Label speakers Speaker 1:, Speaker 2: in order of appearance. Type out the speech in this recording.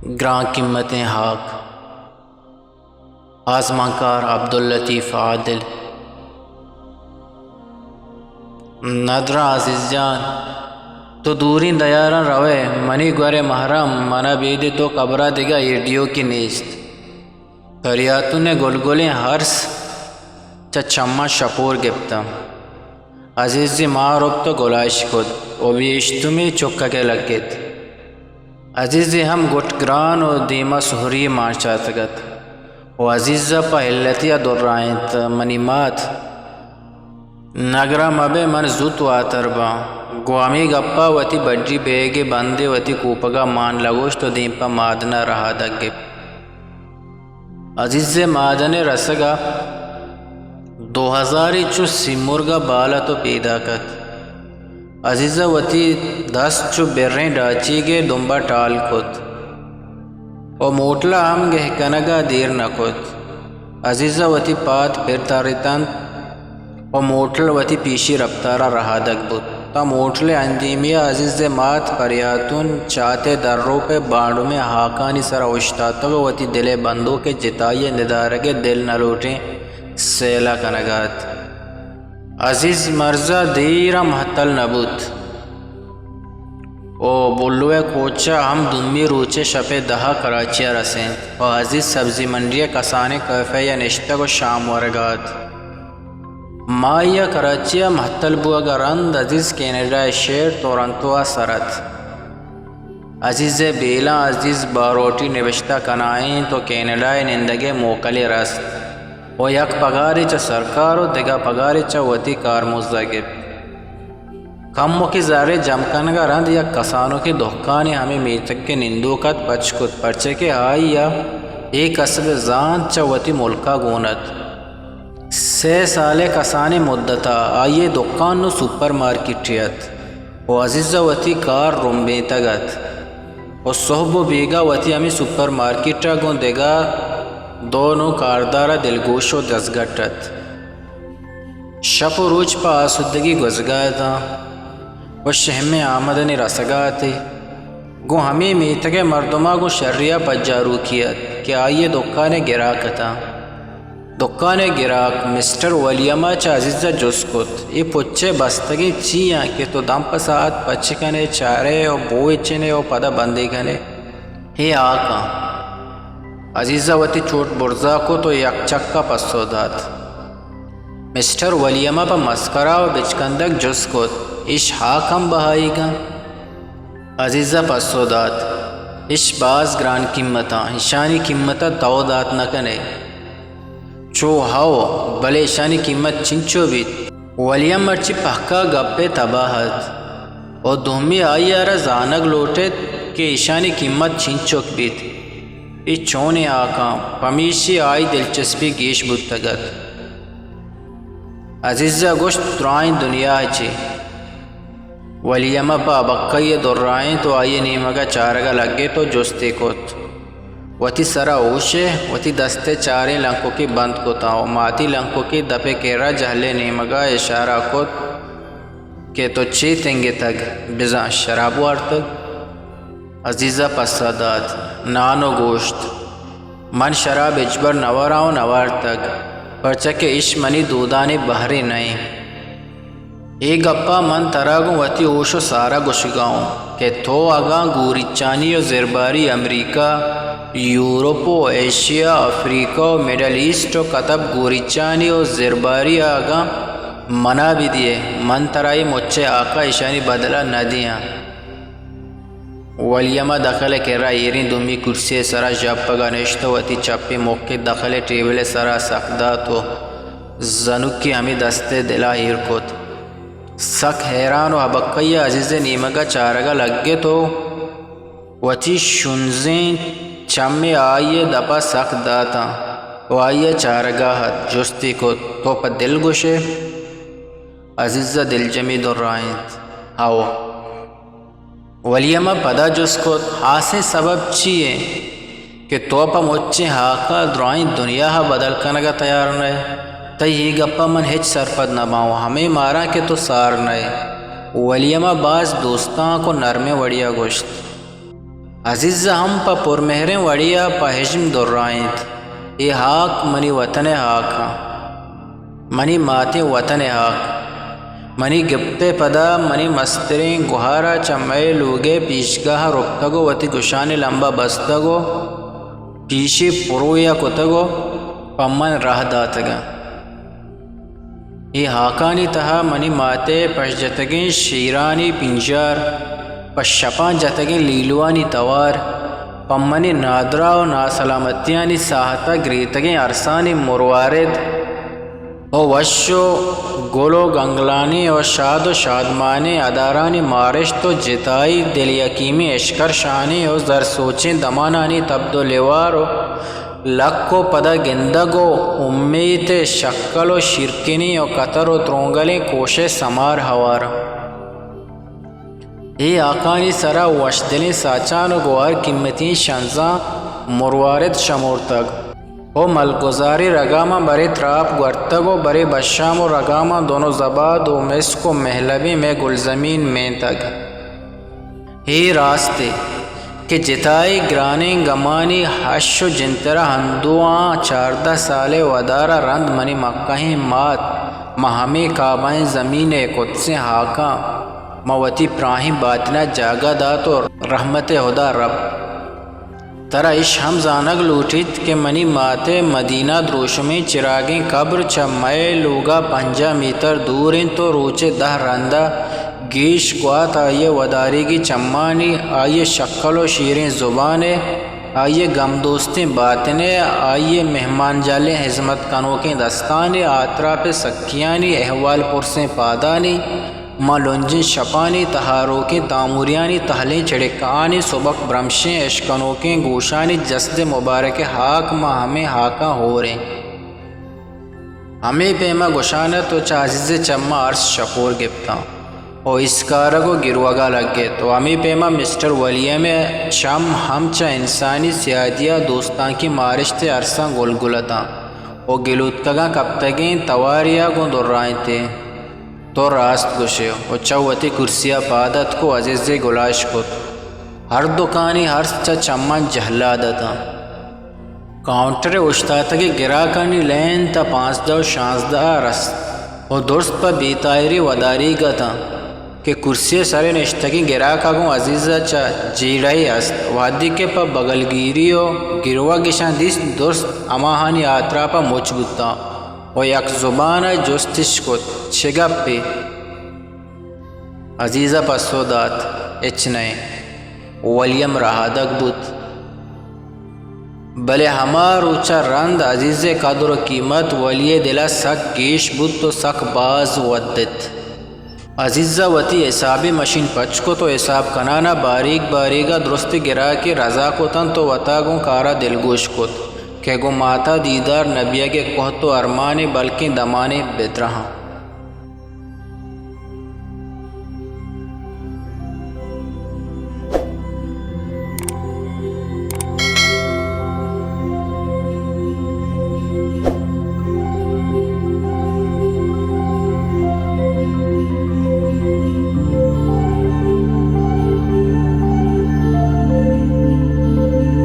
Speaker 1: گراں قیمتیں حاق آزمانکار عبداللطیف عادل ندرہ عزیز جان تو دوری دیارن روے منی گورے محرم منا بیدی تو قبرہ دیگا ایڈیو کی نیست کریاتو نے گلگلیں ہرس چچما شپور گپتم عزیزی ماں رب تو گلائش کد و بیشتمی چکا کے لگت عزیزی ہم گٹگران و دیما سہری ماں چاہتگت و عزیزہ پا ہلتیا در رائنت منی مات نگرہ مبے من زوت واتر با گوامی گپا وتی بڑی بیگی بندے وتی کوپگا مان لگوش تو دیم پا مادنا رہا دگپ عزیز مادن رسگا 2000 سیمرگا بالا تو پیدا کت عزیزہ وتی 10 بریں ڈاچی گے دنبا ٹال کت او موٹلا ہم گہ کنگا دیر نکت عزیزہ وتی پات پھر تاریتان او موٹل وتی پیشی رفتارا رہا دگ بود تا موٹل اندیمیا عزیز مات پریاتون چاہتے در رو پہ بانڈو میں ہاکانی سر اوشتاتگو وتی دلے بندو کے جتائی ندارگے دل نہ لوٹیں سیلا کنگات عزیز مرزا دیرہ محتل نبوت او بلوے کوچا ہم دمی روچے شپے دہا کراچیا رسیں و عزیز سبزی منڈیہ کسانے کیفے یا نشتگ و شام ورگات مایا کراچیا محتل بوگا رند عزیز کینیڈا شیر تورنتوا سرت عزیز بیلا عزیز باروٹی نوشتہ کنائیں تو کینیڈا نندگے موکلی رست و یک پگاری چا سرکار و دگا پگاری چا وتی کار مزدگب کمو کی زارے جمکنگا رند یک کسانوں کی دحکانی ہمیں میتک کے نندوکت پچکت پرچے کے آئی یا ایک قصب زان چا وتی ملکا گونت 6 سالے کسانی مدتا آئیے دکان نو سپر مارکیٹیت و عزیزہ وتی کار رنبی تگت و صحب و بیگا وتی ہمیں سپر مارکیٹا گون دگا دونوں کاردارہ دلگوش و دزگٹت شپ و روچ پا آسودگی گزگایا تھا و شہم آمدنی رسگاتی گو ہمیں میتگے مردمہ گو شریعہ پجارو کیت کہ آئیے دکانے گراکتا دکانے گراک مسٹر ولیمہ چا عزیزہ جس کت یہ پچے بستگی چیاں کہ تو دم پسات پچکنے چارے و بوئی چنے و پدا بندی کنے ہی آکا عزیزہ وتی چوٹ برزا کو تو یک چکا پسو داد مسٹر ولیمہ پا مسکرہ و بچکندک جس کت اش حاکم بہائی گا عزیزہ پسو داد اش باز گران قیمتا اشانی قیمتا دو دات نکنے چو ہاو بلے اشانی قیمت چنچو بیت ولیم مرچی پہکا گپے تباہت اور دومی آئی آرہ زانگ لوٹے کہ اشانی قیمت چنچوک بیت ای چونے آکام پمیشی آئی دلچسپی گیش بودتگت عزیزہ گوشت درائیں دنیا چی ولیمہ پا بقی درائیں تو آئی نیمگا چارگا لگے تو جستے کت وتی سرا اوشے وتی دستے چارے لنکو کی بند کتا و ماتی لنکو کی دپے کیرا جہلے نیمگا اشارہ کت کہ تو چی تنگے تگ بزا شراب وارتگ عزیزہ پسادات نانو گوشت من شراب اجبر نوراؤں نوار تک پرچکے عش منی دودانی بہری نہیں ایک گپا من تراغوں وتی اوشو سارا گشگاؤں کہ تو آگاں گوری چانی و زرباری امریکہ یورپ و ایشیا افریقہ و میڈل ایسٹ و قطب گوری چانی و زرباری آگاں منا بھی دیے من ترائی مچے آقا اشانی بدلہ نہ دیاں ولیمہ دخل کرا ایرین دومی کرسی سرا جب پگا نشتو وتی چپی موقع دخل ٹیبل سرا سکدا تو زنکی ہمیں دستے دلا ہیر کت سک حیران و حبقی عزیز نیمگا چارگا لگے تو وتی شنزیں چمی آئیے دپا سک داتا و آئیے چارگا حد جستی کت تو پا دل گوشے عزیزہ دل جمی در رائنت ہاو ولیمہ پدا جس کو ہاسے سبب چیئے کہ تو پا مچے ہاکا درائیں دنیا ہا بدل کنگا تیار نئے تا یہ گپا من ہچ سرپد نہ باؤں ہمیں مارا کہ تو سار نئے ولیمہ باز دوستاں کو نرمے وڑیا گوشت عزیز ہم پا پرمہریں وڑیا پا حجم درائیں ای حاک منی وطن حاکا منی ماتی وطن حاک منی گپتے پدا منی مستریں گوہارا چمائے لوگے پیشگاہ رکتگو وتی گشانی لمبا بستگو پیشی پرویا کتگو پمن راہ داتگا ای حاکانی تہا منی ماتے پش جتگیں شیرانی پنجار پش شپان جتگیں لیلوانی توار پمنی نادرا و ناسلامتیانی ساہتا گریتگیں عرصانی مروارد او وشو گلو گنگلانی و شاد شادمانی ادارانی مارش تو جتائی دل یقیمی اشکر شانی و زر سوچیں دمانانی تبدو لیوارو لکو پدا گندگو امید شکل و شرکنی و قطر و ترونگلیں کوشے سمار ہوار ای آقانی سرا وشدلیں ساچان و گوار قیمتی شنزاں مروارد شمورتگ او ملگزاری رگاما برے تراپ گرتگو برے بشام و رگاما دونوں زباد و مسک و محلبی میں گلزمین میں تگ ہی راستے کہ جتائی گرانی گمانی حش و جنترہ ہندوآں 14 سالے ودارہ رند منی مکہیں مات مہمی کعبائیں زمین قدس حاکاں موتی پراہی باطنہ جاگہ دات و رحمت خدا رب ترا اش ہم زانگ لوٹیت کہ منی ماتے مدینہ دروشمی چراغیں قبر چمائے لوگا 5 میٹر دوریں تو روچے 10 رندہ گیش گوات آئیے وداری کی چمانی آئیے شکل و شیریں زبانیں آئیے غم دوستیں باتیں آئیے مہمان جالیں حزمت کنوں کے دستانے آترا پہ سکیانی احوال پرسیں پادانی مالونجیں شپانی تہاروں کے تاموریانی تہلیں چڑکانی سبق برمشیں اشکنوں کے گوشانی جسد مبارک حاک ماں ہمیں حاکاں ہو رہے ہمیں پیما گشانت و چاہزز چمہ عرص شکور گپتا او اس کارگو گروگا لگے تو ہمیں پیما مسٹر ولیم شم ہمچا انسانی سیادیہ دوستان کی مارشتے عرصاں گلگلتا او گلوتگاں کبتگیں تواریا گو درائیں تھے تو راست گشے او چوتی کرسیا پادت کو عزیز گلاش کت ہر دکانی ہر چا چمن جہلا دتا کاؤنٹر اشتاتا کی گراکانی لین تا 5-16 رس او درست پا بیتائری وداری گتا کہ کرسی سرے نشتگی گراکا گو عزیزہ چا جیڑائی است وادی کے پا بغلگیری و گروہ گشان دیس درست اماہانی آترا پا مچ بتا و یک زبان جستش کت شگپ پی عزیزہ پسو دات اچنے ولیم رہادک بود بلے ہمار اوچا رند عزیز قدر و قیمت ولی دلہ سک گیش بود تو سک باز ودت عزیزہ وتی حسابی مشین پچ کو تو حساب کنانا باریک باریگا درست گرا کے رضا کو تن تو وطا گوں کارا دلگوش کت کہ گو ماتا دیدار نبیہ کے کوہ تو ارمانے بلکہ دمانے بترہاں